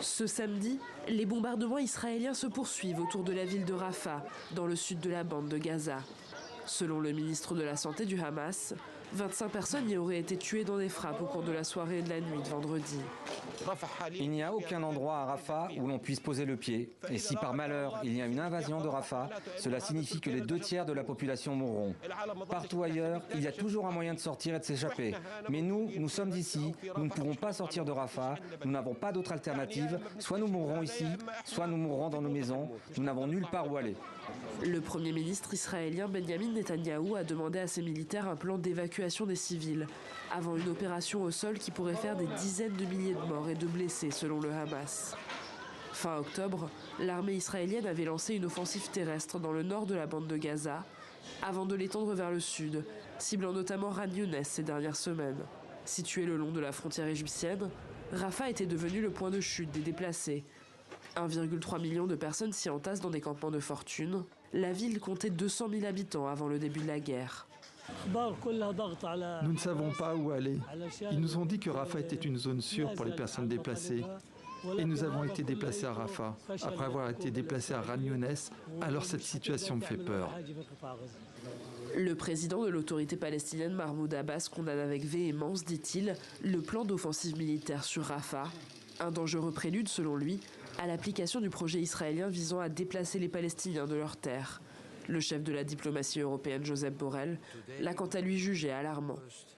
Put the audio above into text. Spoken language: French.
Ce samedi, les bombardements israéliens se poursuivent autour de la ville de Rafah, dans le sud de la bande de Gaza. Selon le ministre de la Santé du Hamas, 25 personnes y auraient été tuées dans des frappes au cours de la soirée et de la nuit de vendredi. Il n'y a aucun endroit à Rafah où l'on puisse poser le pied. Et si par malheur il y a une invasion de Rafah, cela signifie que les 2/3 de la population mourront. Partout ailleurs, il y a toujours un moyen de sortir et de s'échapper. Mais nous sommes ici, nous ne pourrons pas sortir de Rafah, nous n'avons pas d'autre alternative. Soit nous mourrons ici, soit nous mourrons dans nos maisons. Nous n'avons nulle part où aller. Le Premier ministre israélien Benjamin Netanyahou a demandé à ses militaires un plan d'évacuation des civils, avant une opération au sol qui pourrait faire des dizaines de milliers de morts et de blessés selon le Hamas. Fin octobre, l'armée israélienne avait lancé une offensive terrestre dans le nord de la bande de Gaza, avant de l'étendre vers le sud, ciblant notamment Khan Younes ces dernières semaines. Situé le long de la frontière égyptienne, Rafah était devenu le point de chute des déplacés. 1,3 million de personnes s'y entassent dans des campements de fortune. La ville comptait 200 000 habitants avant le début de la guerre. Nous ne savons pas où aller. Ils nous ont dit que Rafah était une zone sûre pour les personnes déplacées. Et nous avons été déplacés à Rafah. Après avoir été déplacés à Khan Younes, alors cette situation me fait peur. Le président de l'autorité palestinienne Mahmoud Abbas condamne avec véhémence, dit-il, le plan d'offensive militaire sur Rafah. Un dangereux prélude, selon lui, à l'application du projet israélien visant à déplacer les Palestiniens de leurs terres. Le chef de la diplomatie européenne, Josep Borrell, l'a quant à lui jugé alarmant.